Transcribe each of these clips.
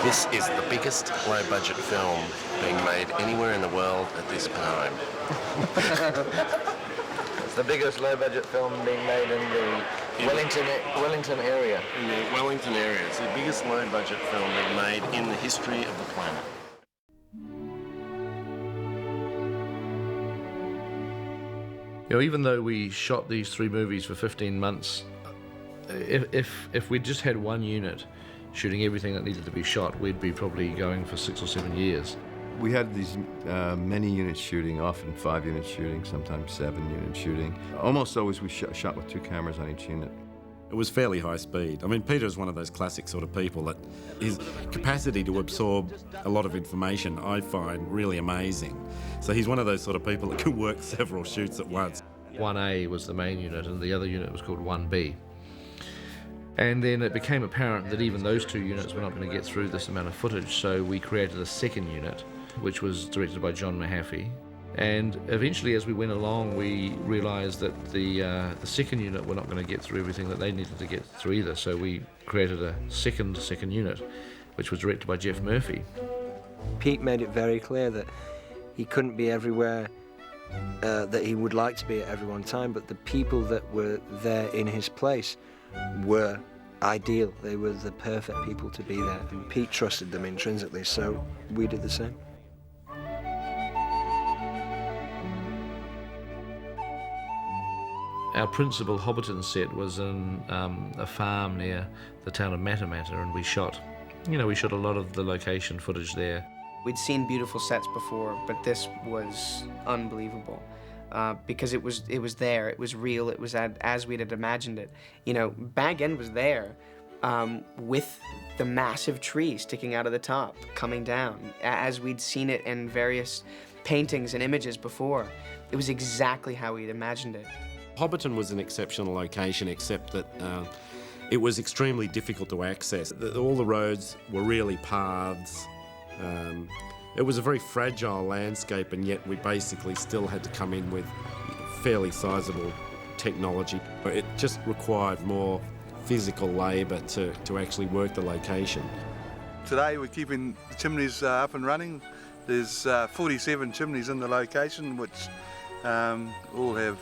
This is the biggest low-budget film being made anywhere in the world at this time. It's the biggest low-budget film being made in the Wellington area. In the Wellington area. It's the biggest low-budget film being made in the history of the planet. You know, even though we shot these 3 movies for 15 months, if we just had one unit shooting everything that needed to be shot, we'd be probably going for 6 or 7 years. We had these many units shooting, often 5 units shooting, sometimes 7 units shooting. Almost always we shot with 2 cameras on each unit. It was fairly high speed. I mean, Peter's one of those classic sort of people that his capacity to absorb a lot of information I find really amazing. So he's one of those sort of people that can work several shoots at once. 1A was the main unit and the other unit was called 1B. And then it became apparent that even those 2 units were not going to get through this amount of footage, so we created a second unit, which was directed by John Mahaffey. And eventually, as we went along, we realised that the second unit were not going to get through everything that they needed to get through either, so we created a second unit, which was directed by Jeff Murphy. Pete made it very clear that he couldn't be everywhere that he would like to be at every one time, but the people that were there in his place were ideal. They were the perfect people to be there, and Pete trusted them intrinsically, so we did the same. Our principal Hobbiton set was in a farm near the town of Matamata, and we shot a lot of the location footage there. We'd seen beautiful sets before, but this was unbelievable. Because it was there, it was real, it was as we'd had imagined it. You know, Bag End was there with the massive tree sticking out of the top, coming down, as we'd seen it in various paintings and images before. It was exactly how we'd imagined it. Hobbiton was an exceptional location, except that it was extremely difficult to access. All the roads were really paths. It was a very fragile landscape, and yet we basically still had to come in with fairly sizable technology. It just required more physical labour to actually work the location. Today we're keeping the chimneys up and running. There's 47 chimneys in the location, which all have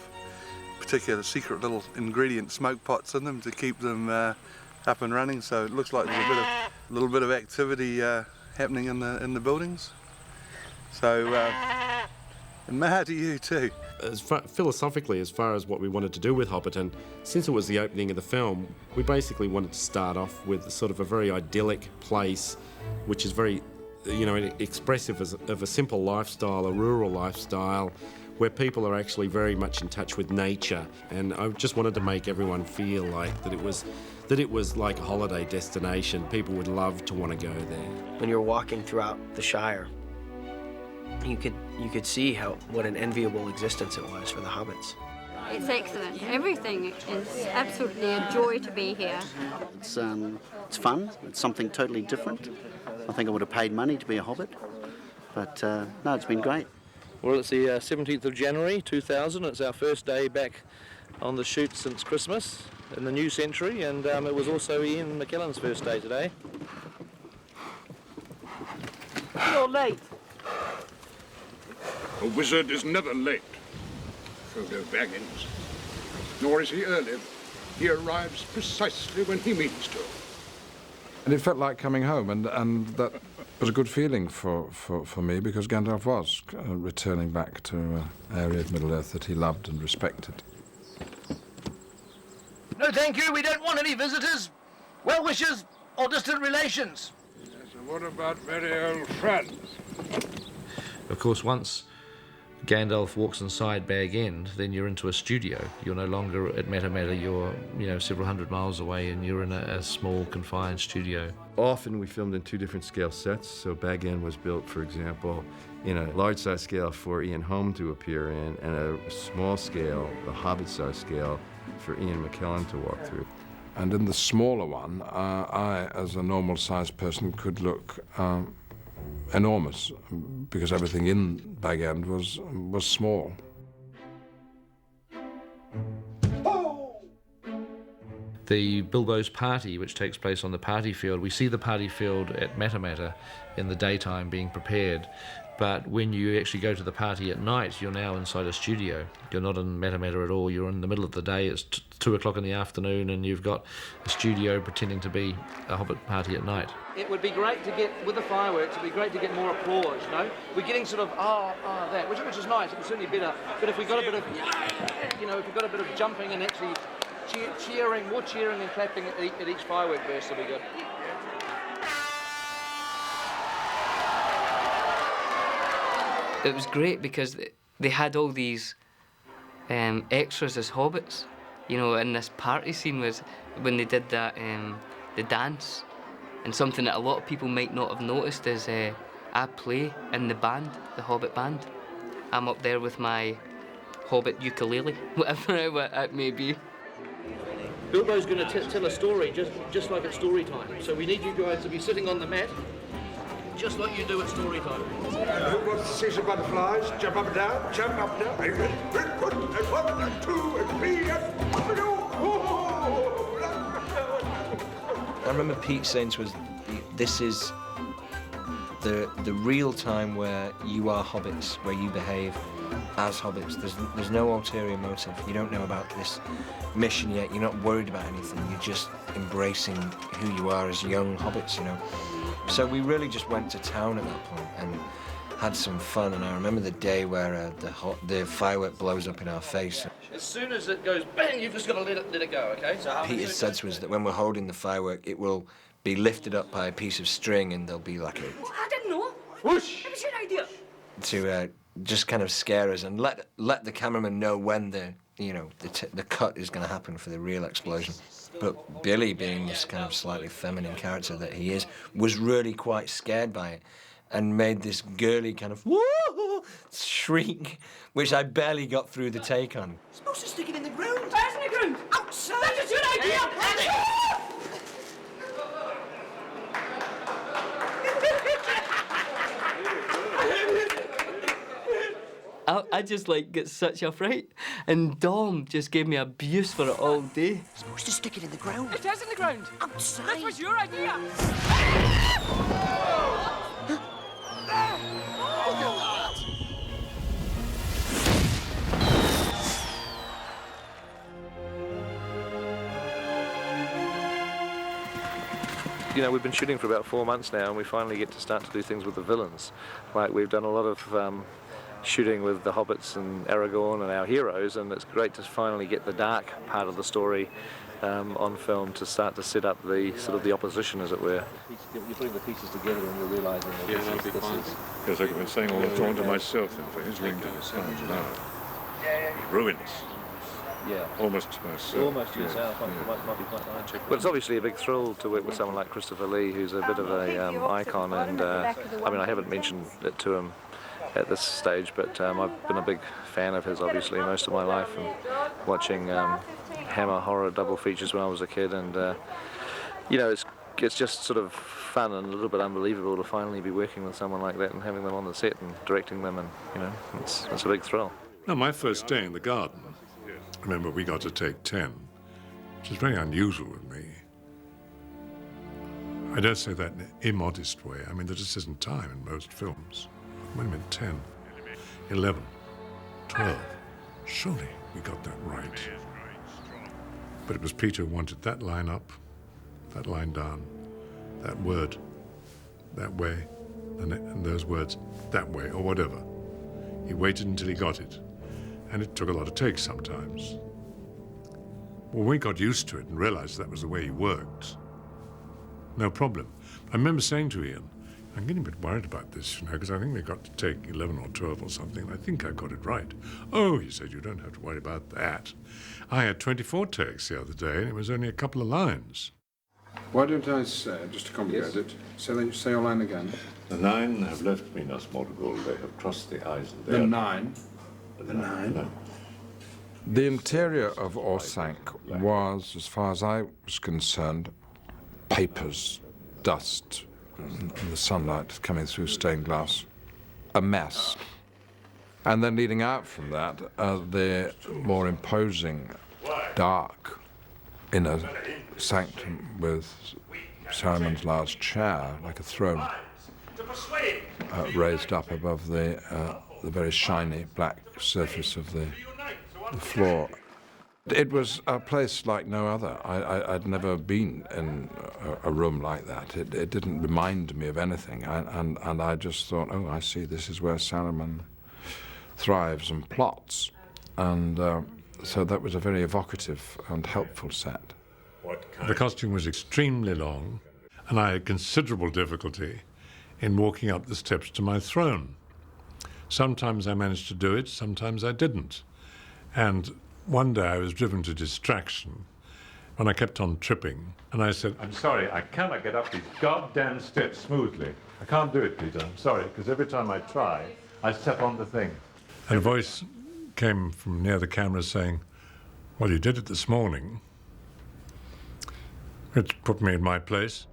particular secret little ingredient smoke pots in them to keep them up and running. So it looks like there's a little bit of activity happening in the buildings. So, and maha to you too. Philosophically, as far as what we wanted to do with Hobbiton, since it was the opening of the film, we basically wanted to start off with sort of a very idyllic place, which is very, expressive of a simple lifestyle, a rural lifestyle, where people are actually very much in touch with nature. And I just wanted to make everyone feel like that it was like a holiday destination. People would love to want to go there. When you're walking throughout the Shire, you could see what an enviable existence it was for the hobbits. It's excellent. Everything is absolutely a joy to be here. It's fun. It's something totally different. I think I would have paid money to be a hobbit, but no, it's been great. Well, it's the 17th of January 2000. It's our first day back on the shoot since Christmas in the new century, and it was also Ian McKellen's first day today. You're late. A wizard is never late, Frodo Baggins. Nor is he early. He arrives precisely when he means to. And it felt like coming home, and that was a good feeling for me, because Gandalf was returning back to an area of Middle-earth that he loved and respected. No, thank you. We don't want any visitors, well-wishers, or distant relations. Yes, and what about very old friends? Of course, once Gandalf walks inside Bag End, then you're into a studio. You're no longer at Matamata, you're several hundred miles away, and you're in a small, confined studio. Often we filmed in 2 different scale sets, so Bag End was built, for example, in a large-size scale for Ian Holm to appear in, and a small scale, the Hobbit-size scale, for Ian McKellen to walk through. And in the smaller one, I, as a normal-sized person, could look enormous, because everything in Bag End was small. The Bilbo's party, which takes place on the party field, we see the party field at Matamata in the daytime being prepared, but when you actually go to the party at night, you're now inside a studio. You're not in Matamata at all. You're in the middle of the day. It's 2 o'clock in the afternoon, and you've got a studio pretending to be a Hobbit party at night. It would be great to get, with the fireworks, it would be great to get more applause, you know? We're getting sort of, that, which is nice, it's certainly better. But if we got a bit of, if we got a bit of jumping and actually cheering, more cheering and clapping at each firework burst, would be good. It was great because they had all these extras as hobbits, you know, and this party scene was when they did that, the dance, and something that a lot of people might not have noticed is I play in the band, the Hobbit band. I'm up there with my Hobbit ukulele, whatever it may be. Bilbo's going to tell a story just like at story time. So we need you guys to be sitting on the mat, just like you do at story time. Who wants to see some butterflies? Jump up and down, jump up and down. And 1 and 2 and 3 and... I remember Pete saying to us, this is the real time where you are hobbits, where you behave as hobbits. There's no ulterior motive. You don't know about this mission yet. You're not worried about anything. You're just embracing who you are as young hobbits, you know. So we really just went to town at that point and had some fun. And I remember the day where the firework blows up in our face. As soon as it goes bang, you've just got to let it go, okay? So Peter said to us that when we're holding the firework, it will be lifted up by a piece of string, and there'll be like a... I didn't know. Whoosh! It was your idea. To just kind of scare us and let the cameraman know when the cut is going to happen for the real explosion. But Billy, being this kind of slightly feminine character that he is, was really quite scared by it and made this girly kind of woo shriek, which I barely got through the take on. You're supposed to stick it in the ground. Where's in the ground? Outside. That is your idea. I just get such a fright, and Dom just gave me abuse for it all day. You're supposed to stick it in the ground. It is in the ground. Outside. That was your idea. You know, we've been shooting for about 4 months now, and we finally get to start to do things with the villains. Like, we've done a lot of shooting with the hobbits and Aragorn and our heroes, and it's great to finally get the dark part of the story on film to start to set up the sort of the opposition, as it were. You're putting the pieces together and you're realising that Yes, I've been saying all the time to myself, and for his ring to the stars now. Ruins. Yeah. Almost to myself. Almost to yourself. Might be quite nice. Well, it's obviously a big thrill to work with someone like Christopher Lee, who's a bit of a icon, and I mean, I haven't mentioned it to him at this stage, but I've been a big fan of his, obviously, most of my life, and watching Hammer horror double features when I was a kid, and you know, it's just sort of fun and a little bit unbelievable to finally be working with someone like that and having them on the set and directing them, and you know, it's a big thrill. Now, my first day in the garden, remember we got to take 10, which is very unusual with me. I don't say that in an immodest way. I mean, there just isn't time in most films. Wait a minute, 10, 11, 12. Surely we got that right. But it was Peter who wanted that line up, that line down, that word, that way, and those words, that way, or whatever. He waited until he got it. And it took a lot of takes sometimes. Well, we got used to it and realized that was the way he worked. No problem. I remember saying to Ian, I'm getting a bit worried about this, you know, because I think we got to take 11 or 12 or something, and I think I got it right. Oh, he said, you don't have to worry about that. I had 24 takes the other day, and it was only a couple of lines. Why don't I say, just to complicate it, say your line again. The 9 have left me no small goal. They have crossed the eyes. The 9? The 9? No. The interior of Orsank was, as far as I was concerned, papers, dust, and the sunlight coming through stained glass. A mess. And then leading out from that, the more imposing, dark inner sanctum with Saruman's large chair, like a throne, raised up above the very shiny black surface of the floor. It was a place like no other. I'd never been in a room like that. It didn't remind me of anything, and I just thought, oh, I see, this is where Saruman thrives and plots. And so that was a very evocative and helpful set. The costume was extremely long, and I had considerable difficulty in walking up the steps to my throne. Sometimes I managed to do it, sometimes I didn't. And one day I was driven to distraction when I kept on tripping, and I said, I'm sorry, I cannot get up these goddamn steps smoothly. I can't do it, Peter. I'm sorry, because every time I try, I step on the thing. And a voice came from near the camera saying, well, you did it this morning. It put me in my place.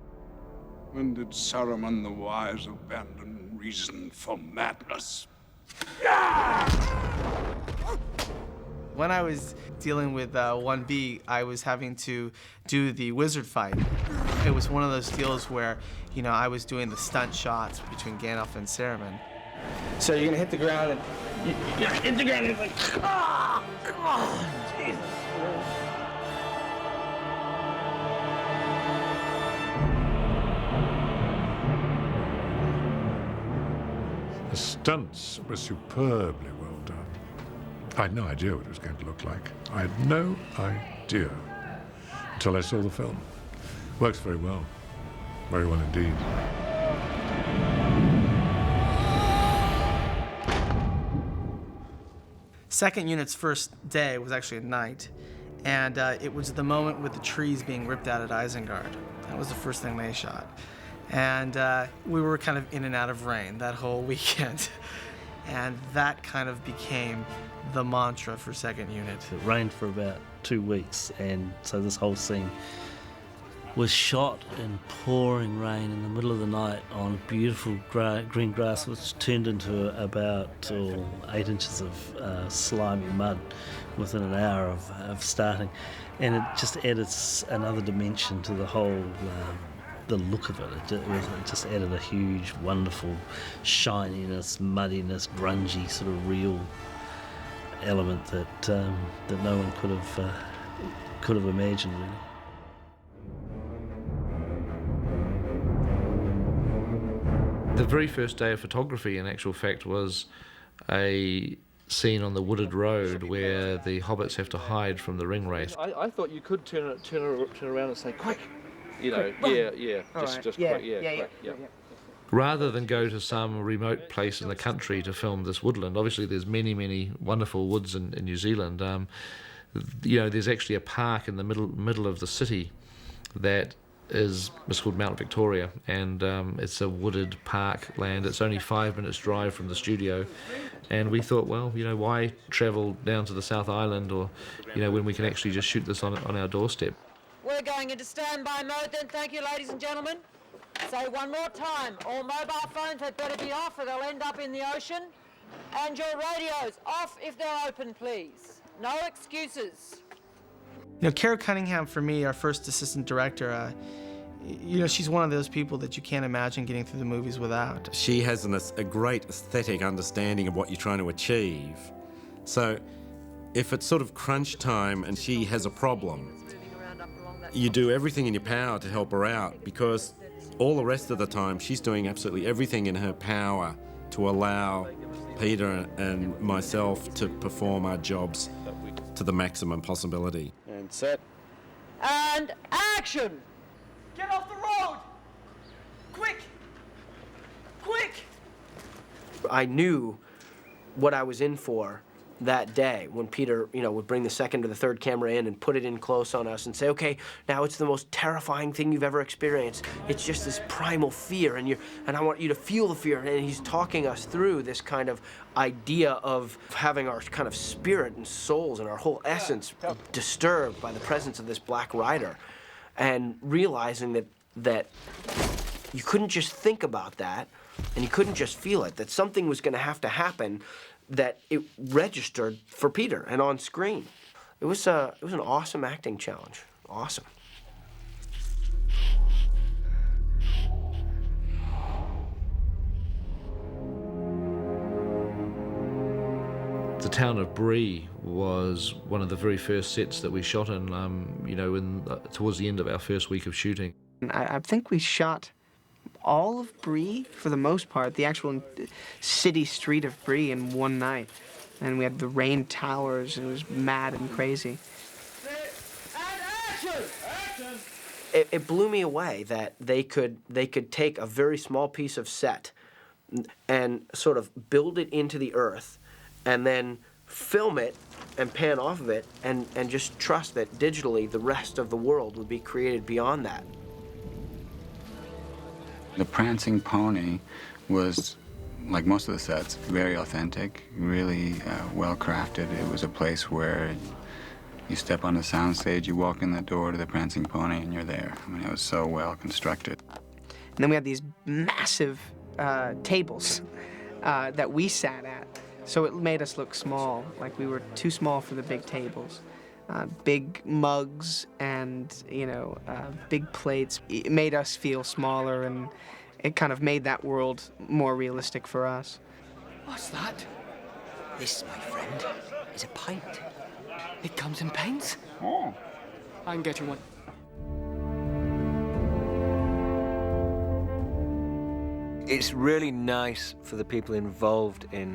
When did Saruman the Wise abandon reason for madness? When I was dealing with 1B, I was having to do the wizard fight. It was one of those deals where, you know, I was doing the stunt shots between Gandalf and Saruman. So you're gonna hit the ground and you're gonna hit the ground and it's like, Jesus. The stunts were superbly well done. I had no idea what it was going to look like. I had no idea until I saw the film. Works very well indeed. Second unit's first day was actually at night, and it was the moment with the trees being ripped out at Isengard. That was the first thing they shot. And we were kind of in and out of rain that whole weekend. And that kind of became the mantra for second unit. It rained for about 2 weeks, and so this whole scene was shot in pouring rain in the middle of the night on beautiful green grass, which turned into about 8 inches of slimy mud within an hour of starting. And it just added another dimension to the whole the look of it. It just added a huge, wonderful shininess, muddiness, grungy, sort of real element that no one could have imagined, really. The very first day of photography, in actual fact, was a scene on the wooded road where the hobbits have to hide from the ring wraith. I thought you could turn around and say, quick! You know, Quick, yeah, just quick, yeah. Rather than go to some remote place in the country to film this woodland, obviously there's many wonderful woods in New Zealand. You know, there's actually a park in the middle of the city that is called Mount Victoria, and it's a wooded park land. It's only 5 minutes drive from the studio, and we thought, well, you know, why travel down to the South Island, or, you know, when we can actually just shoot this on our doorstep. We're going into standby mode then, thank you, ladies and gentlemen. Say one more time, all mobile phones had better be off or they'll end up in the ocean. And your radios off if they're open, please. No excuses. You know, Cara Cunningham, for me, our first assistant director, you know, she's one of those people that you can't imagine getting through the movies without. She has a great aesthetic understanding of what you're trying to achieve. So if it's sort of crunch time and she has a problem, you do everything in your power to help her out, because all the rest of the time she's doing absolutely everything in her power to allow Peter and myself to perform our jobs to the maximum possibility. And set. And action! Get off the road! Quick! Quick! I knew what I was in for that day when Peter, you know, would bring the second or the third camera in and put it in close on us and say, okay, now it's the most terrifying thing you've ever experienced. It's just this primal fear, and I want you to feel the fear. And he's talking us through this kind of idea of having our kind of spirit and souls and our whole essence disturbed by the presence of this Black Rider, and realizing that you couldn't just think about that and you couldn't just feel it, that something was going to have to happen, that it registered for Peter and on screen. It was an awesome acting challenge. Awesome. The town of Bree was one of the very first sets that we shot in, towards the end of our first week of shooting. I think we shot all of Bree, for the most part, the actual city street of Bree in one night. And we had the rain towers, and it was mad and crazy. It blew me away that they could take a very small piece of set and sort of build it into the earth and then film it and pan off of it and just trust that digitally the rest of the world would be created beyond that. The Prancing Pony was, like most of the sets, very authentic, really well crafted. It was a place where you step on the soundstage, you walk in the door to the Prancing Pony, and you're there. I mean, it was so well constructed. And then we had these massive tables that we sat at. So it made us look small, like we were too small for the big tables. Big mugs and, big plates. It made us feel smaller, and it kind of made that world more realistic for us. What's that? This, my friend, is a pint. It comes in pints? Oh. I can get you one. It's really nice for the people involved in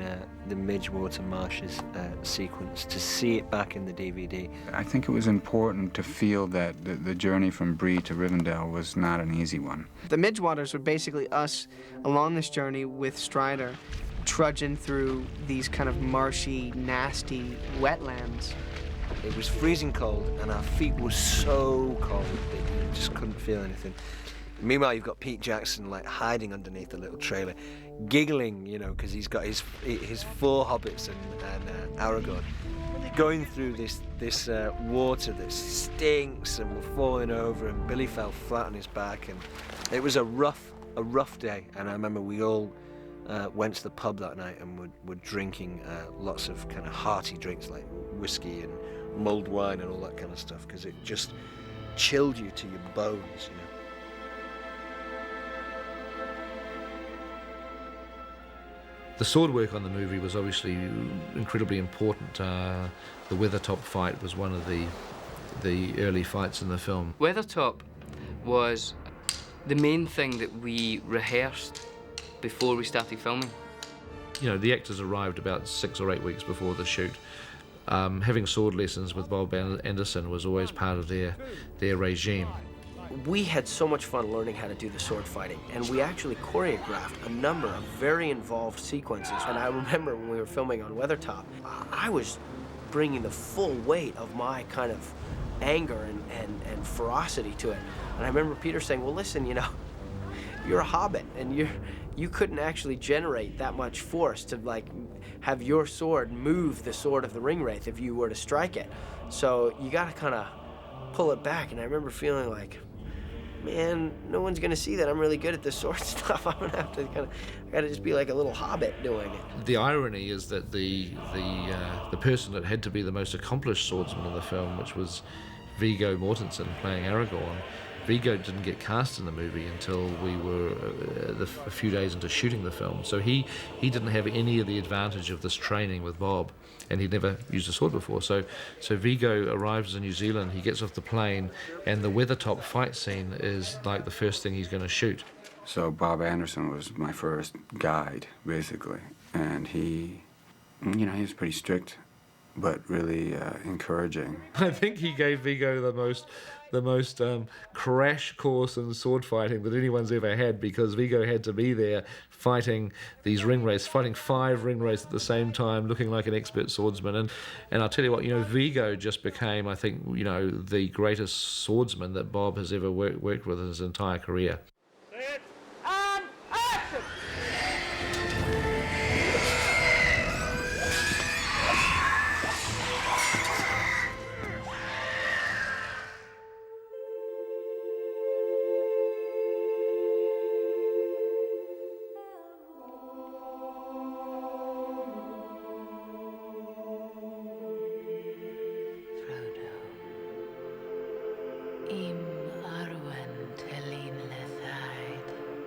the Midgewater Marshes sequence to see it back in the DVD. I think it was important to feel that the journey from Bree to Rivendell was not an easy one. The Midgewaters were basically us along this journey with Strider, trudging through these kind of marshy, nasty wetlands. It was freezing cold, and our feet were so cold that you just couldn't feel anything. Meanwhile, you've got Pete Jackson like hiding underneath the little trailer, giggling, because he's got his 4 hobbits and Aragorn, going through this water that stinks, and we're falling over, and Billy fell flat on his back, and it was a rough day. And I remember we all went to the pub that night and were drinking lots of kind of hearty drinks like whiskey and mulled wine and all that kind of stuff, because it just chilled you to your bones. The sword work on the movie was obviously incredibly important. The Weathertop fight was one of the early fights in the film. Weathertop was the main thing that we rehearsed before we started filming. The actors arrived about 6 or 8 weeks before the shoot. Having sword lessons with Bob Anderson was always part of their regime. We had so much fun learning how to do the sword fighting, and we actually choreographed a number of very involved sequences. And I remember when we were filming on Weathertop, I was bringing the full weight of my kind of anger and ferocity to it. And I remember Peter saying, well, listen, you're a hobbit, and you couldn't actually generate that much force to have your sword move the sword of the Ringwraith if you were to strike it. So you got to kind of pull it back. And I remember feeling like, man, no one's gonna see that I'm really good at this sword stuff. I'm gonna have to I gotta just be like a little hobbit doing it. The irony is that the person that had to be the most accomplished swordsman in the film, which was Viggo Mortensen playing Aragorn, Viggo didn't get cast in the movie until we were a few days into shooting the film. So he didn't have any of the advantage of this training with Bob, and he'd never used a sword before. So Viggo arrives in New Zealand, he gets off the plane, and the Weathertop fight scene is like the first thing he's going to shoot. So Bob Anderson was my first guide, basically, and he was pretty strict, but really encouraging. I think he gave Viggo the most crash course in sword fighting that anyone's ever had, because Viggo had to be there fighting these ringwraiths, fighting 5 ringwraiths at the same time, looking like an expert swordsman. And I'll tell you what, Viggo just became, I think, the greatest swordsman that Bob has ever worked with in his entire career.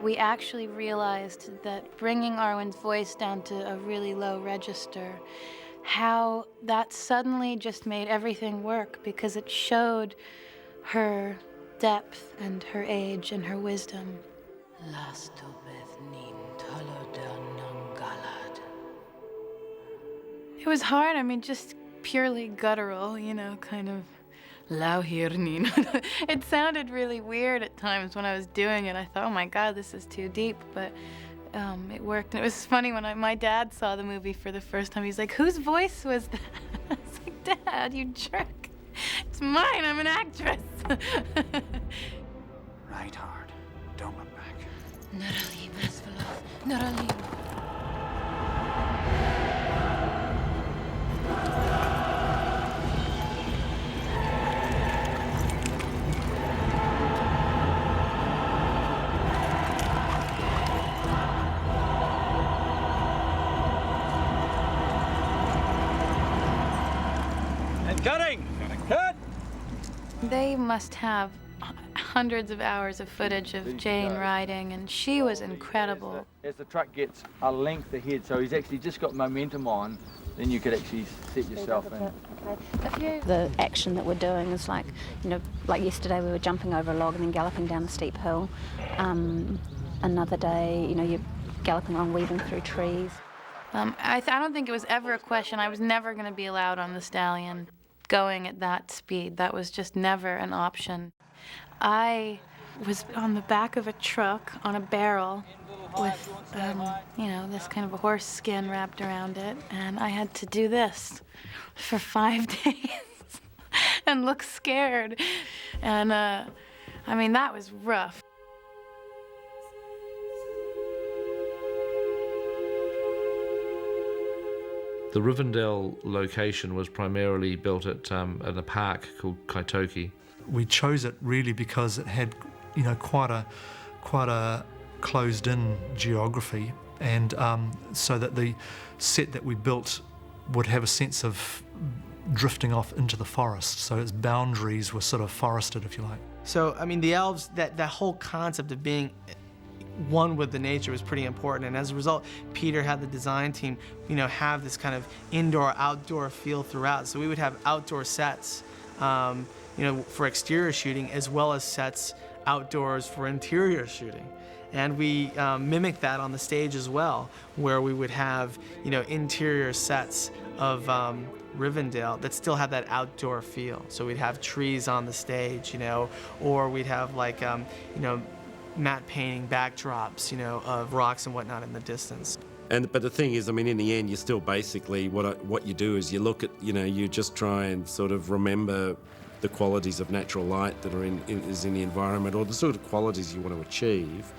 We actually realized that bringing Arwen's voice down to a really low register how that suddenly just made everything work, because it showed her depth and her age and her wisdom. It was hard, I mean, just purely guttural, you know, kind of lauhirnin. It sounded really weird at times when I was doing it. I thought, oh my God, this is too deep, but it worked. And it was funny when my dad saw the movie for the first time. He's like, whose voice was that? I was like, Dad, you jerk. It's mine, I'm an actress. Right hard. Don't look back. Naralim, Asfalov, Naralim. Cutting! Cut! They must have hundreds of hours of footage of Jane riding, and she was incredible. As the truck gets a length ahead, so he's actually just got momentum on, then you could actually set yourself in. The action that we're doing is like, you know, like yesterday we were jumping over a log and then galloping down a steep hill. Another day, you know, you're galloping along, weaving through trees. I don't think it was ever a question. I was never going to be allowed on the stallion going at that speed. That was just never an option. I was on the back of a truck on a barrel with, you know, this kind of a horse skin wrapped around it, and I had to do this for 5 days and look scared. And, I mean, that was rough. The Rivendell location was primarily built at a park called Kaitoki. We chose it really because it had, you know, quite a closed-in geography, and so that the set that we built would have a sense of drifting off into the forest. So its boundaries were sort of forested, if you like. So, I mean, the elves, that whole concept of being one with the nature was pretty important, and as a result, Peter had the design team, you know, have this kind of indoor-outdoor feel throughout. So we would have outdoor sets, you know, for exterior shooting, as well as sets outdoors for interior shooting. And we mimicked that on the stage as well, where we would have, you know, interior sets of Rivendell that still had that outdoor feel. So we'd have trees on the stage, you know, or we'd have like, you know, matte painting backdrops, you know, of rocks and whatnot in the distance. But the thing is, I mean, in the end, you still basically, what you do is you look at, you know, you just try and sort of remember the qualities of natural light that are in the environment, or the sort of qualities you want to achieve,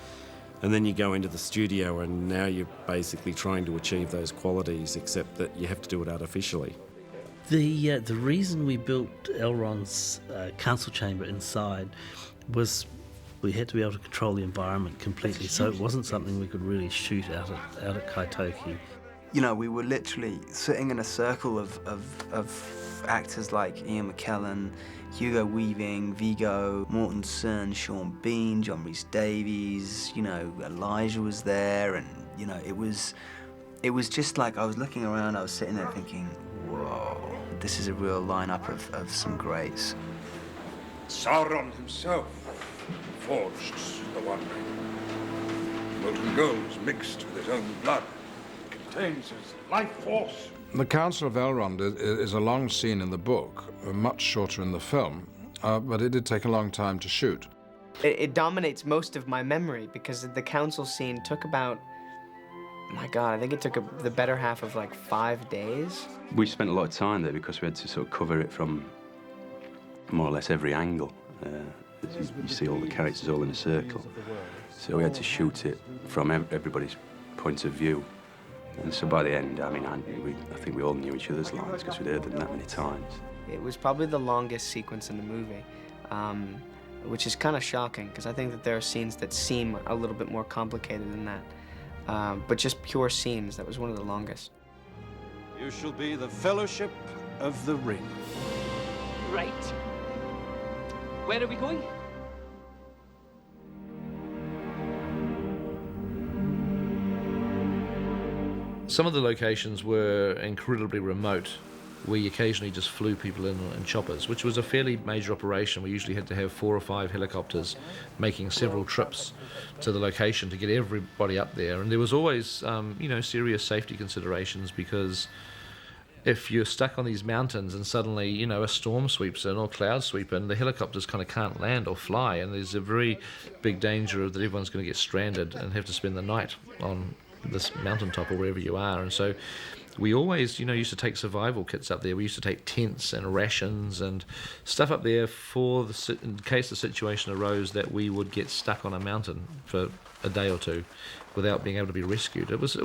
and then you go into the studio and now you're basically trying to achieve those qualities, except that you have to do it artificially. The reason we built Elrond's council chamber inside was we had to be able to control the environment completely, so it wasn't something we could really shoot out at Kaitoki. You know, we were literally sitting in a circle of actors like Ian McKellen, Hugo Weaving, Viggo Mortensen, Sean Bean, John Rhys-Davies, you know, Elijah was there, and, you know, it was just like I was looking around, I was sitting there thinking, whoa, this is a real lineup of some greats. Sauron himself forged the One Ring. Molten gold's mixed with his own blood. It contains his life force. The Council of Elrond is a long scene in the book, much shorter in the film, but it did take a long time to shoot. It dominates most of my memory because the council scene took about, my God, I think it took the better half of like 5 days. We spent a lot of time there because we had to sort of cover it from more or less every angle. You see all the characters all in a circle. So we had to shoot it from everybody's point of view. And so by the end, I mean, I think we all knew each other's lines because we'd heard them that many times. It was probably the longest sequence in the movie, which is kind of shocking because I think that there are scenes that seem a little bit more complicated than that. But just pure scenes, that was one of the longest. You shall be the Fellowship of the Ring. Right. Where are we going? Some of the locations were incredibly remote. We occasionally just flew people in choppers, which was a fairly major operation. We usually had to have 4 or 5 helicopters making several trips to the location to get everybody up there. And there was always, serious safety considerations, because if you're stuck on these mountains and suddenly, a storm sweeps in or clouds sweep in, the helicopters kind of can't land or fly, and there's a very big danger that everyone's going to get stranded and have to spend the night on this mountaintop or wherever you are. And so we always, used to take survival kits up there. We used to take tents and rations and stuff up there in case the situation arose that we would get stuck on a mountain for a day or two without being able to be rescued. It was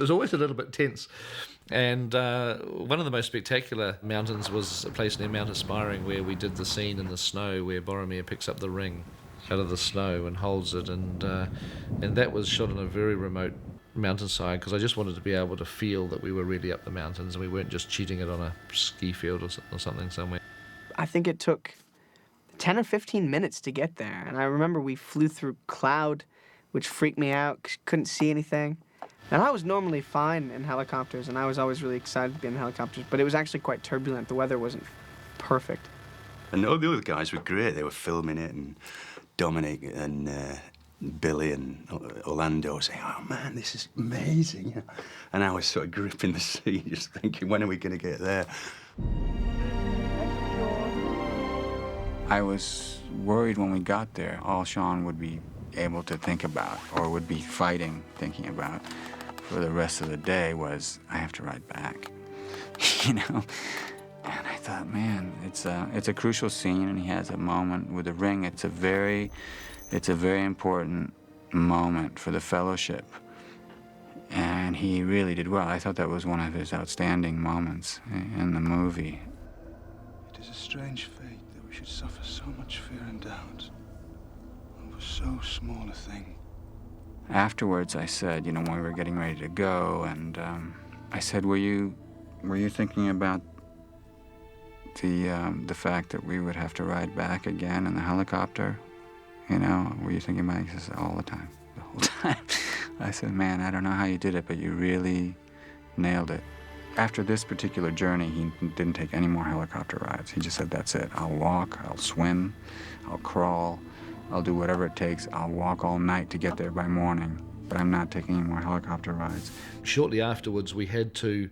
always a little bit tense. And one of the most spectacular mountains was a place near Mount Aspiring, where we did the scene in the snow where Boromir picks up the ring out of the snow and holds it, and that was shot on a very remote mountainside, because I just wanted to be able to feel that we were really up the mountains and we weren't just cheating it on a ski field or something somewhere. I think it took 10 or 15 minutes to get there, and I remember we flew through cloud, which freaked me out, 'cause couldn't see anything. And I was normally fine in helicopters, and I was always really excited to be in helicopters, but it was actually quite turbulent. The weather wasn't perfect. And all the other guys were great. They were filming it, and Dominic and Billy and Orlando saying, "Oh man, this is amazing." You know? And I was sort of gripping the seat, just thinking, when are we going to get there? I was worried when we got there, all Sean would be able to think about, or would be thinking about for the rest of the day, was, I have to ride back, And I thought, man, it's a crucial scene, and he has a moment with the ring. It's a very important moment for the Fellowship, and he really did well. I thought that was one of his outstanding moments in the movie. It is a strange fate that we should suffer so much fear and doubt over so small a thing. Afterwards, I said, when we were getting ready to go, and I said, were you thinking about the fact that we would have to ride back again in the helicopter? Were you thinking about it? He says, all the time, the whole time. I said, man, I don't know how you did it, but you really nailed it. After this particular journey, he didn't take any more helicopter rides. He just said, that's it. I'll walk, I'll swim, I'll crawl, I'll do whatever it takes. I'll walk all night to get there by morning, but I'm not taking any more helicopter rides. Shortly afterwards, we had to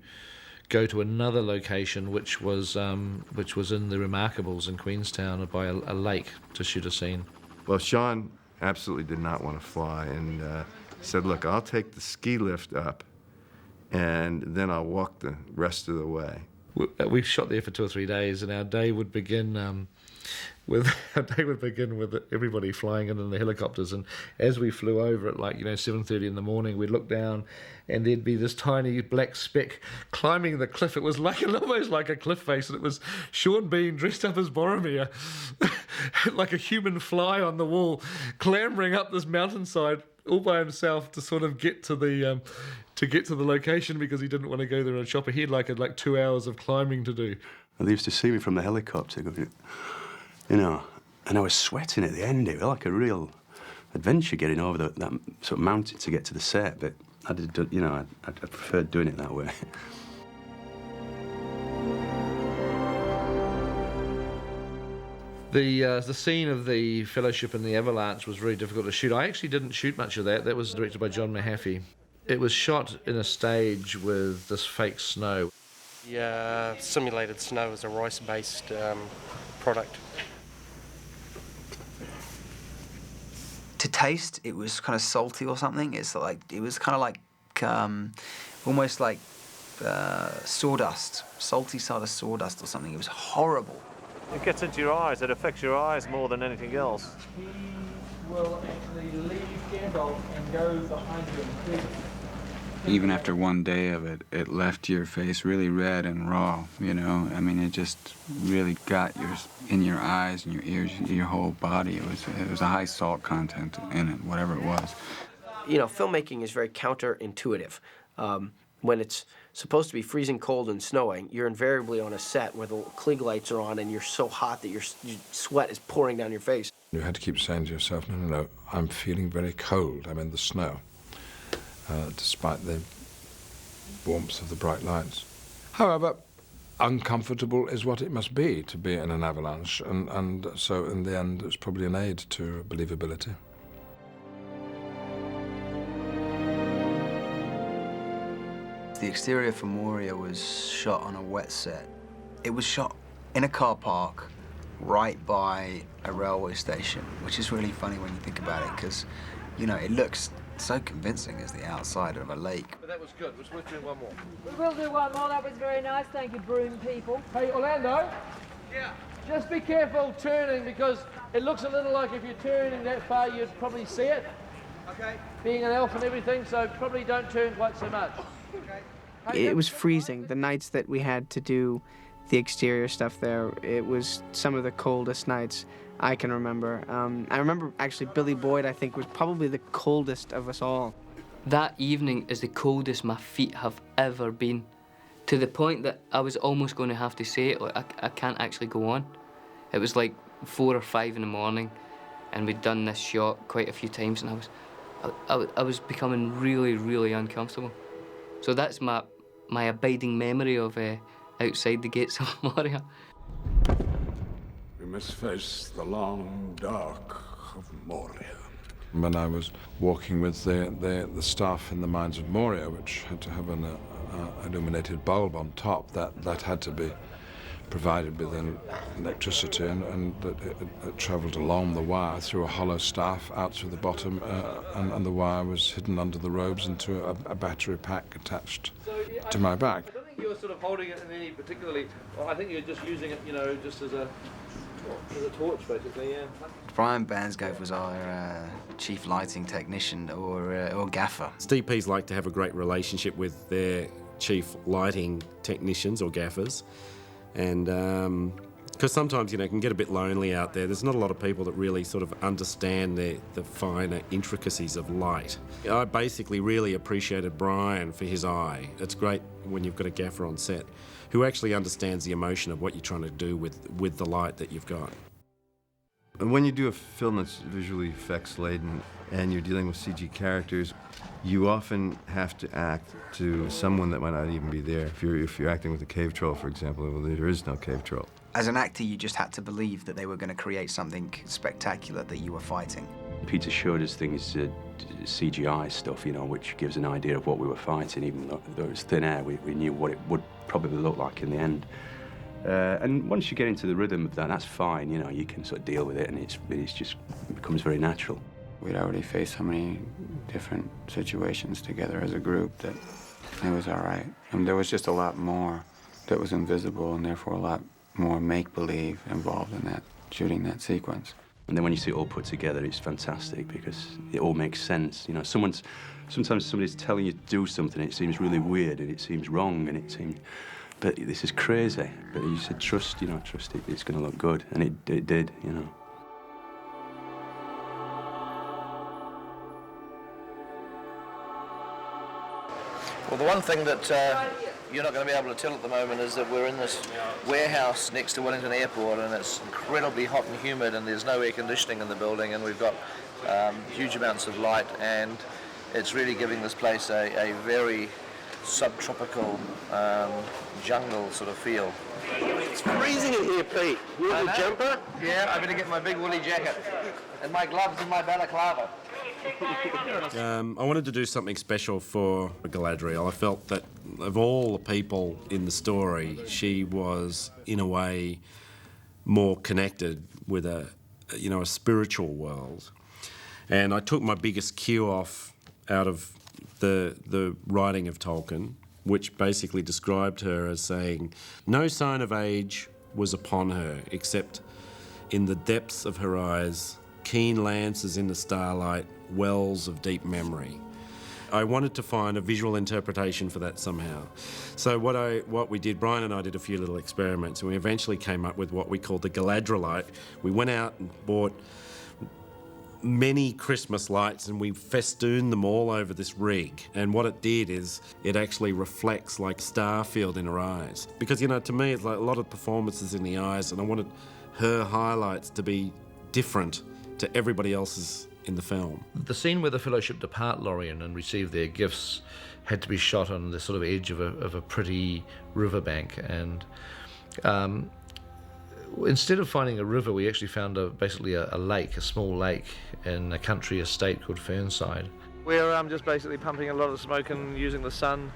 go to another location, which was in the Remarkables in Queenstown by a lake to shoot a scene. Well, Sean absolutely did not want to fly, and said, look, I'll take the ski lift up, and then I'll walk the rest of the way. We shot there for 2 or 3 days, and our day would begin with everybody flying in the helicopters. And as we flew over at 7:30 in the morning, we'd look down, and there'd be this tiny black speck climbing the cliff. It was almost like a cliff face, and it was Sean Bean dressed up as Boromir, like a human fly on the wall, clambering up this mountainside all by himself to sort of get to the location, because he didn't want to go there in a chopper. He had 2 hours of climbing to do. And they used to see me from the helicopter going, and I was sweating at the end. It was like a real adventure getting over that sort of mountain to get to the set, but I preferred doing it that way. The scene of the Fellowship and the Avalanche was very difficult to shoot. I actually didn't shoot much of that. That was directed by John Mahaffey. It was shot in a stage with this fake snow. The simulated snow is a rice-based product. To taste, it was kind of salty or something. It was kind of like almost like sawdust, salty sort of sawdust or something. It was horrible. It gets into your eyes. It affects your eyes more than anything else. He will actually leave Gandalf and go behind him. Even after one day of it, it left your face really red and raw, it just really got in your eyes and your ears, your whole body. It was a high salt content in it, whatever it was. Filmmaking is very counterintuitive. When it's supposed to be freezing cold and snowing, you're invariably on a set where the Klieg lights are on and you're so hot that your sweat is pouring down your face. You had to keep saying to yourself, no, I'm feeling very cold. I'm in the snow. Despite the warmth of the bright lights. However, uncomfortable is what it must be to be in an avalanche, and so in the end it's probably an aid to believability. The exterior for Moria was shot on a wet set. It was shot in a car park right by a railway station, which is really funny when you think about it, because, you know, it looks so convincing as the outside of a lake. But that was good. It was worth doing one more. We will do one more. That was very nice. Thank you, broom people. Hey, Orlando? Yeah? Just be careful turning, because it looks a little like if you're turning that far, you'd probably see it. Okay. Being an elf and everything, so probably don't turn quite so much. Okay. It was freezing. The nights that we had to do the exterior stuff there, it was some of the coldest nights I can remember. I remember actually Billy Boyd, I think, was probably the coldest of us all. That evening is the coldest my feet have ever been, to the point that I was almost going to have to say it, like, I can't actually go on. It was like 4 or 5 in the morning, and we'd done this shot quite a few times, and I was becoming really, really uncomfortable. So that's my abiding memory of outside the gates of Moria. We must face the long dark of Moria. When I was walking with the staff in the mines of Moria, which had to have an illuminated bulb on top, that had to be provided with electricity, and it travelled along the wire through a hollow staff out through the bottom, and the wire was hidden under the robes into a battery pack attached to my back. I don't think you were sort of holding it in any particularly. Well, I think you're just using it, you know, just as a torch, basically. Yeah. Brian Bansgrove was our chief lighting technician or gaffer. DPs like to have a great relationship with their chief lighting technicians or gaffers. And because sometimes, you know, it can get a bit lonely out there. There's not a lot of people that really sort of understand the finer intricacies of light. I basically really appreciated Brian for his eye. It's great when you've got a gaffer on set who actually understands the emotion of what you're trying to do with the light that you've got. When you do a film that's visually effects laden and you're dealing with CG characters, you often have to act to someone that might not even be there. If you're acting with a cave troll, for example, well, there is no cave troll. As an actor, you just had to believe that they were going to create something spectacular that you were fighting. Peter showed us things, CGI stuff, you know, which gives an idea of what we were fighting. Even though it was thin air, we knew what it would probably look like in the end. And once you get into the rhythm of that, that's fine, you know, you can sort of deal with it, and it becomes very natural. We'd already faced so many different situations together as a group that it was all right. And there was just a lot more that was invisible, and therefore a lot more make-believe involved in that, shooting that sequence. And then when you see it all put together, it's fantastic because it all makes sense. You know, sometimes somebody's telling you to do something, it seems really weird, and it seems wrong, and it seems, but this is crazy. But you said, trust, you know, trust it, it's going to look good, and it did, you know. Well, the one thing that you're not going to be able to tell at the moment is that we're in this warehouse next to Wellington Airport, and it's incredibly hot and humid, and there's no air conditioning in the building, and we've got huge amounts of light, and it's really giving this place a very subtropical jungle sort of feel. It's freezing in here, Pete. You have a jumper? Yeah, I better get my big woolly jacket and my gloves and my balaclava. I wanted to do something special for Galadriel. I felt that of all the people in the story, she was, in a way, more connected with a spiritual world. And I took my biggest cue off out of the writing of Tolkien, which basically described her as saying, no sign of age was upon her, except in the depths of her eyes, keen lances in the starlight, wells of deep memory. I wanted to find a visual interpretation for that somehow. So what we did, Brian and I did a few little experiments, and we eventually came up with what we called the Galadrielite. We went out and bought many Christmas lights, and we festooned them all over this rig. And what it did is it actually reflects like starfield in her eyes. Because, you know, to me, it's like a lot of performances in the eyes, and I wanted her highlights to be different to everybody else's in the film. The scene where the Fellowship depart Lorien and receive their gifts had to be shot on the sort of edge of a pretty riverbank, and instead of finding a river, we actually found basically a lake, a small lake in a country estate called Fernside. We're just basically pumping a lot of smoke and using the sun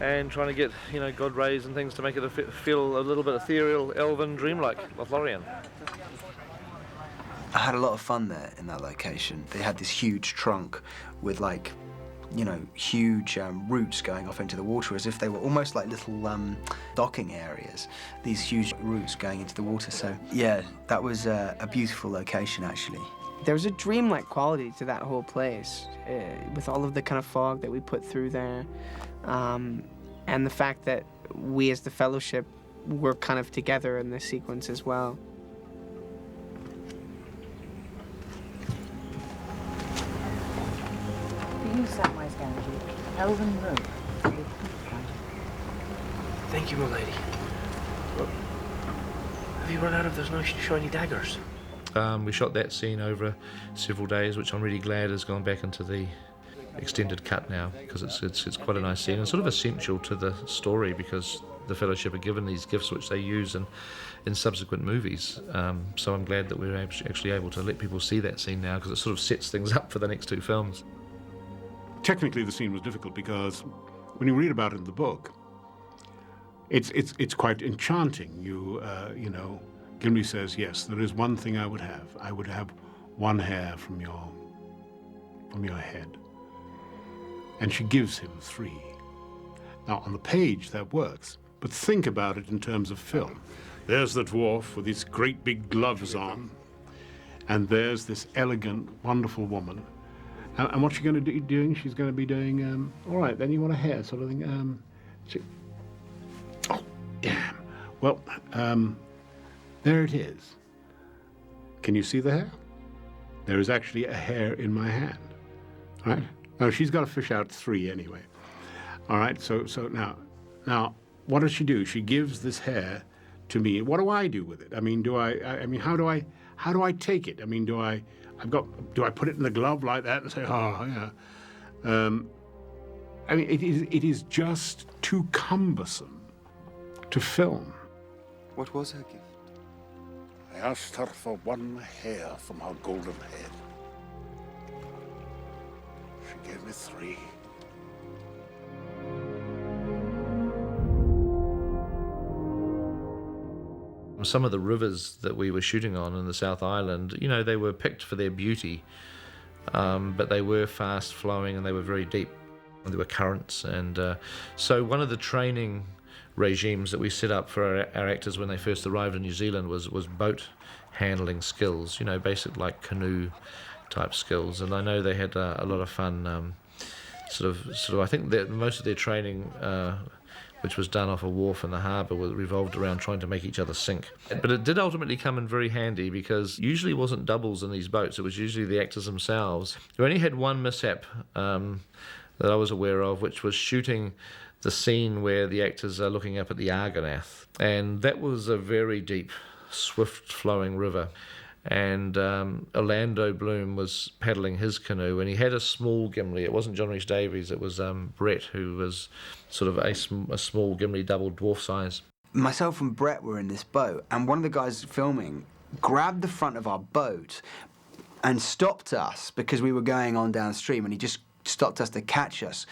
and trying to get, God rays and things to make it feel a little bit ethereal, elven, dreamlike, Lothlorien. I had a lot of fun there in that location. They had this huge trunk with huge roots going off into the water, as if they were almost like little docking areas, these huge roots going into the water. So yeah, that was a beautiful location actually. There was a dreamlike quality to that whole place, with all of the kind of fog that we put through there, and the fact that we as the Fellowship were kind of together in this sequence as well. Samwise Gamgee, Elven Road. Thank you, my lady. Have you run out of those nice shiny daggers? We shot that scene over several days, which I'm really glad has gone back into the extended cut now, because it's quite a nice scene and sort of essential to the story, because the Fellowship are given these gifts which they use in subsequent movies. So I'm glad that we're actually able to let people see that scene now, because it sort of sets things up for the next two films. Technically, the scene was difficult because when you read about it in the book, it's quite enchanting. Gimli says, yes, there is one thing I would have. I would have one hair from your head. And she gives him 3. Now, on the page, that works, but think about it in terms of film. There's the dwarf with his great big gloves on, and there's this elegant, wonderful woman. And what's she going to be doing? She's going to be doing, all right, then you want a hair sort of thing. Oh, damn. Well, there it is. Can you see the hair? There is actually a hair in my hand. All right? No, she's got to fish out 3 anyway. All right, so now, what does she do? She gives this hair to me. What do I do with it? I mean, how do I take it? I mean, do I put it in the glove like that and say, oh, yeah? I mean, it is just too cumbersome to film. What was her gift? I asked her for one hair from her golden head. She gave me 3. Some of the rivers that we were shooting on in the South Island, they were picked for their beauty, but they were fast flowing and they were very deep. There were currents, and so one of the training regimes that we set up for our actors when they first arrived in New Zealand was boat handling skills, basic like canoe type skills, and I know they had a lot of fun. Sort of. I think that most of their training, which was done off a wharf in the harbour, revolved around trying to make each other sink. But it did ultimately come in very handy, because usually it wasn't doubles in these boats, it was usually the actors themselves. We only had one mishap that I was aware of, which was shooting the scene where the actors are looking up at the Argonath. And that was a very deep, swift-flowing river. And Orlando Bloom was paddling his canoe, and he had a small Gimli. It wasn't John Rhys Davies, it was Brett, who was sort of a small Gimli, double dwarf size. Myself and Brett were in this boat, and one of the guys filming grabbed the front of our boat and stopped us because we were going on downstream, and he just stopped us to catch us.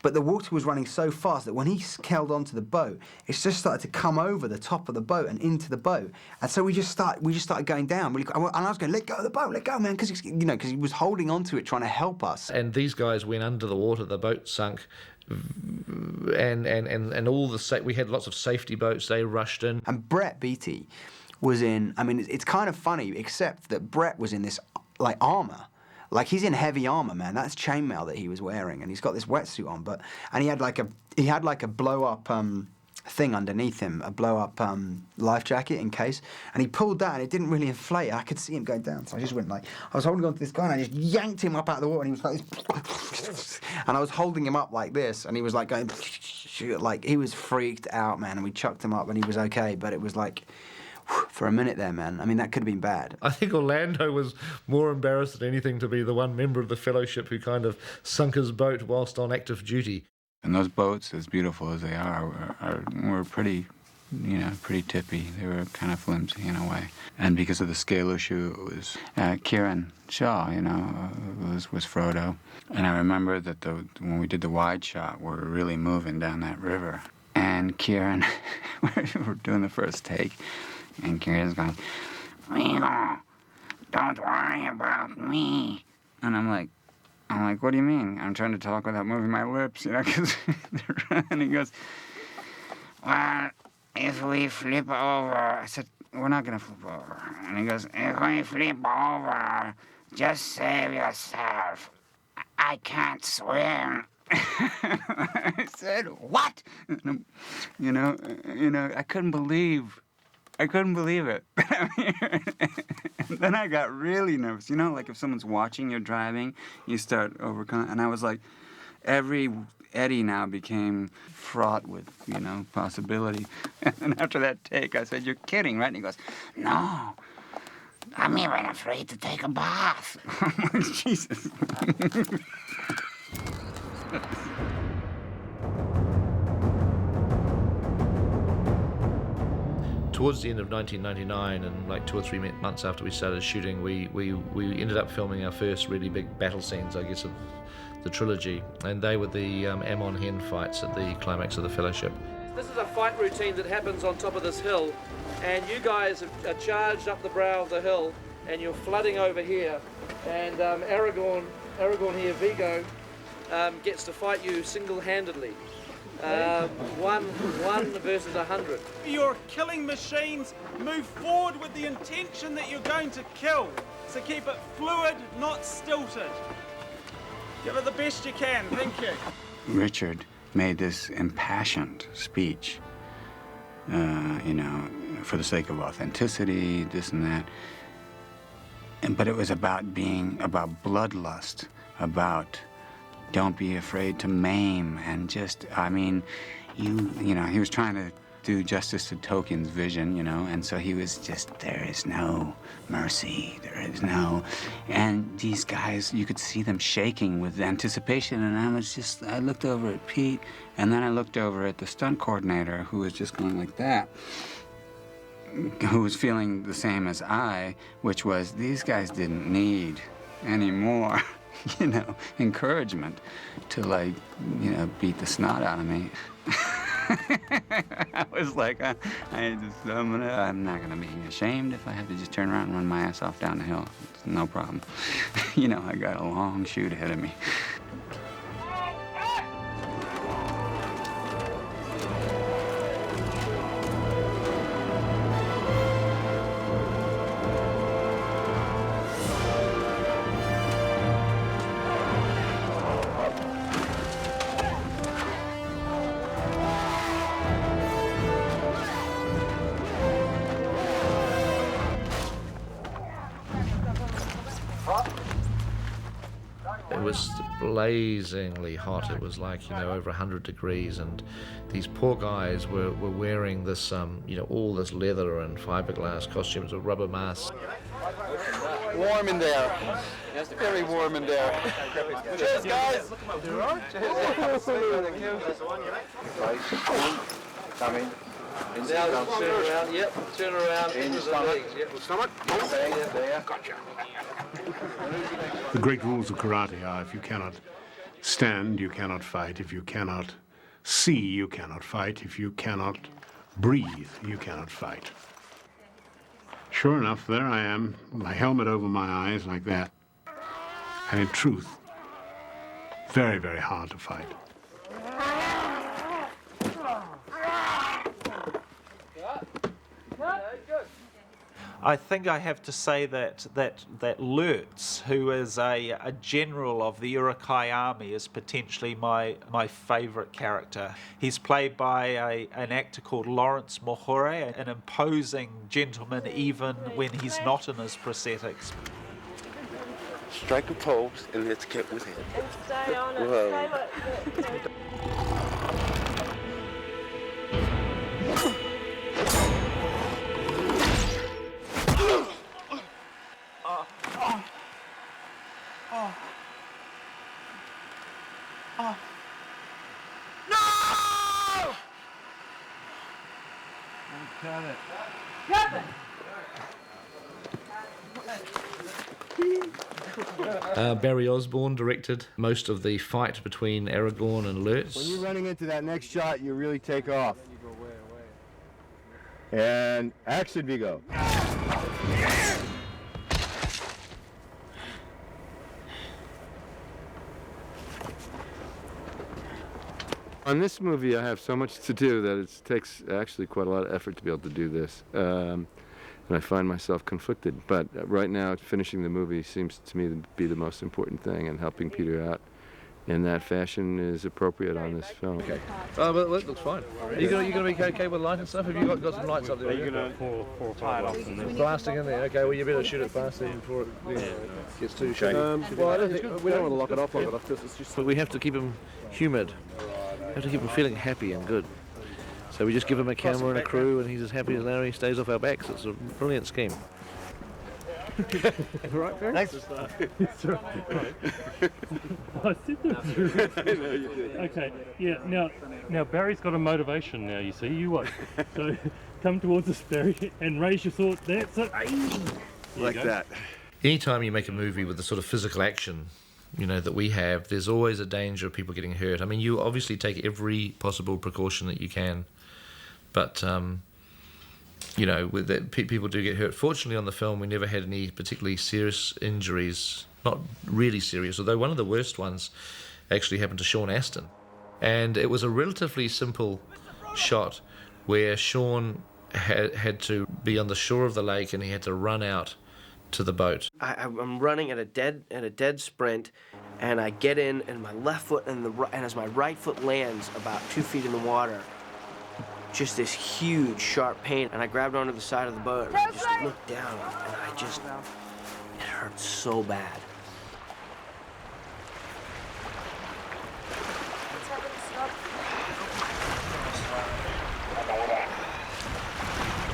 But the water was running so fast that when he held onto the boat, it just started to come over the top of the boat and into the boat. And so we just started going down. And I was going, let go of the boat, let go, man, because he was holding onto it, trying to help us. And these guys went under the water. The boat sunk, and all we had lots of safety boats. They rushed in. And Brett Beatty was in. I mean, it's kind of funny, except that Brett was in this armor. Like, he's in heavy armor, man. That's chainmail that he was wearing, and he's got this wetsuit on. And he had like a blow up thing underneath him, a blow up life jacket in case. And he pulled that, and it didn't really inflate. I could see him going down, so I just went I was holding on to this guy, and I just yanked him up out of the water, and he was like this. And I was holding him up like this, and he was like going, like, he was freaked out, man. And we chucked him up, and he was okay. But it was like, for a minute there, man. I mean, that could have been bad. I think Orlando was more embarrassed than anything to be the one member of the fellowship who kind of sunk his boat whilst on active duty. And those boats, as beautiful as they were pretty, you know, pretty tippy. They were kind of flimsy in a way. And because of the scale issue, it was Kieran Shaw, you know, was Frodo. And I remember that when we did the wide shot, we were really moving down that river. And Kieran, we were doing the first take, and Kieran's going, "Amigo, don't worry about me." And I'm like, what do you mean? I'm trying to talk without moving my lips, you know, and he goes, "Well, if we flip over," I said, "We're not going to flip over." And he goes, "If we flip over, just save yourself. I can't swim." I said, "What?" You know, I couldn't believe it. And then I got really nervous. You know, like if someone's watching you driving, you start overcoming. And I was like, every eddy now became fraught with, you know, possibility. And after that take, I said, "You're kidding, right?" And he goes, "No, I'm even afraid to take a bath." I'm like, Jesus. Towards the end of 1999, and like 2 or 3 months after we started shooting, we ended up filming our first really big battle scenes, I guess, of the trilogy, and they were the Ammon Hen fights at the climax of the Fellowship. This is a fight routine that happens on top of this hill, and you guys are charged up the brow of the hill, and you're flooding over here, and Aragorn here, Vigo, gets to fight you single-handedly. One versus 100. Your killing machines move forward with the intention that you're going to kill. So keep it fluid, not stilted. Give it the best you can. Thank you. Richard made this impassioned speech, you know, for the sake of authenticity, this and that. But it was about bloodlust, about don't be afraid to maim, and just, I mean, you know, he was trying to do justice to Tolkien's vision, you know, and so he was just, there is no mercy, there is no, and these guys, you could see them shaking with anticipation, and I looked over at Pete, and then I looked over at the stunt coordinator, who was just going like that, who was feeling the same as I, which was, these guys didn't need any more you know, encouragement to, like, you know, beat the snot out of me. I was like, I'm not gonna be ashamed if I have to just turn around and run my ass off down the hill. It's no problem. You know, I got a long shoot ahead of me. It was blazingly hot. It was like, you know, over 100 degrees, and these poor guys were wearing this, you know, all this leather and fiberglass costumes with rubber masks. Warm in there. Very warm in there. Cheers, guys. Cheers. Coming. Now turn around. Yep. Turn around. Into the legs. Yep. Stomach. There. Gotcha. The great rules of karate are, if you cannot stand, you cannot fight. If you cannot see, you cannot fight. If you cannot breathe, you cannot fight. Sure enough, there I am, my helmet over my eyes like that. And in truth, very, very hard to fight. I think I have to say that Lurtz, who is a general of the Urukai army, is potentially my favourite character. He's played by an actor called Lawrence Mohure, an imposing gentleman even when he's not in his prosthetics. Strike a pose and let's get with it. Stay on it. Whoa. Oh. No! Cut it. Cut it! Barry Osborne directed most of the fight between Aragorn and Lurtz. When you're running into that next shot, you really take off. And action, Vigo. On this movie, I have so much to do that it takes actually quite a lot of effort to be able to do this. And I find myself conflicted. But right now, finishing the movie seems to me to be the most important thing, and helping Peter out in that fashion is appropriate on this film. Okay. Oh, well, it looks fine. Are you gonna be okay with light and stuff? Have you got some lights up there? Are you gonna tie it off and then Blasting in there. Okay. Well, you better shoot it fast then before it gets too shaky. Well, I don't think we don't want to lock it off long enough because it's just. But we have to keep him humid. We have to keep him feeling happy and good. So we just give him a camera and a crew, and he's as happy as Larry. Stays off our backs. It's a brilliant scheme. Right, Barry? Thanks. I said that through. I know you did. Okay, yeah, now Barry's got a motivation now, you see, you won't. So come towards us, Barry, and raise your sword. That's it. Like that. Anytime you make a movie with the sort of physical action, that we have, there's always a danger of people getting hurt. I mean, you obviously take every possible precaution that you can, but with that, people do get hurt. Fortunately, on the film, we never had any particularly serious injuries. Not really serious, although one of the worst ones actually happened to Sean Astin. And it was a relatively simple shot where Sean had to be on the shore of the lake, and he had to run out to the boat. I'm running at a dead sprint, and I get in, and my left foot and as my right foot lands about 2 feet in the water, just this huge sharp pain, and I grabbed onto the side of the boat, and I just looked down, and it hurt so bad.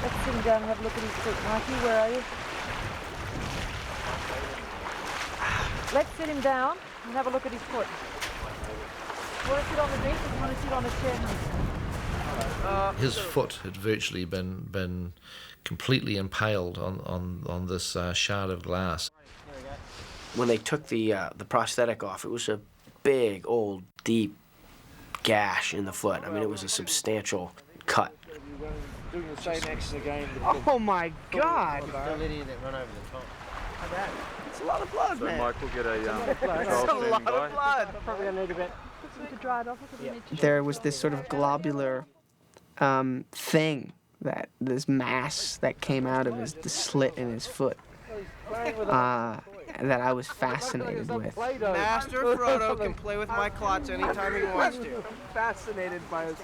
Let's sit him down and have a look at his foot. Mikey, where are you? Let's sit him down and have a look at his foot. You want to sit on the bench or you want to sit on a chair? His foot had virtually been completely impaled on this shard of glass. When they took the prosthetic off, it was a big, old, deep gash in the foot. I mean, it was a substantial cut. Doing the same action again. Oh my God! That idiot that run over the top. It's a lot of blood, So man. Mike will get a It's a lot of blood. Probably gonna need a bit. We could dry it off. There was this sort of globular thing, this mass that came out of the slit in his foot, that I was fascinated with. Master Frodo can play with my clots anytime he wants to. I'm fascinated by his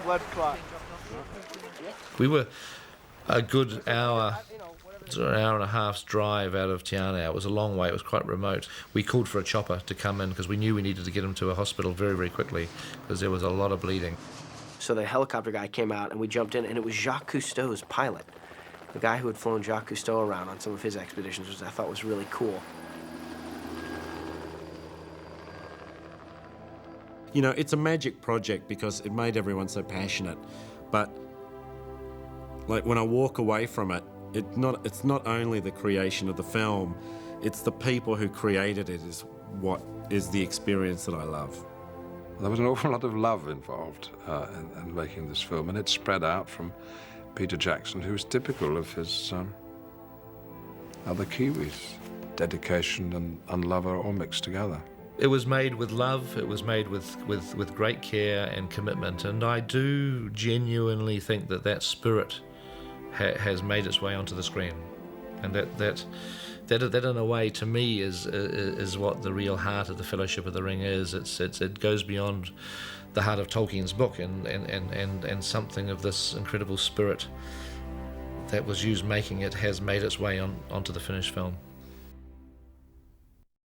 blood clot. We were a good hour, an hour and a half's drive out of Tiana. It was a long way. It was quite remote. We called for a chopper to come in because we knew we needed to get him to a hospital very, very quickly because there was a lot of bleeding. So the helicopter guy came out, and we jumped in, and it was Jacques Cousteau's pilot. The guy who had flown Jacques Cousteau around on some of his expeditions, which I thought was really cool. It's a magic project because it made everyone so passionate. But like when I walk away from it, it's not only the creation of the film, it's the people who created it is what is the experience that I love. There was an awful lot of love involved in making this film, and it spread out from Peter Jackson, who was typical of his other Kiwis. Dedication and love are all mixed together. It was made with love, it was made with great care and commitment, and I do genuinely think that spirit has made its way onto the screen. And that in a way, to me, is what the real heart of the Fellowship of the Ring is. It goes beyond the heart of Tolkien's book, and something of this incredible spirit that was used making it has made its way onto the finished film.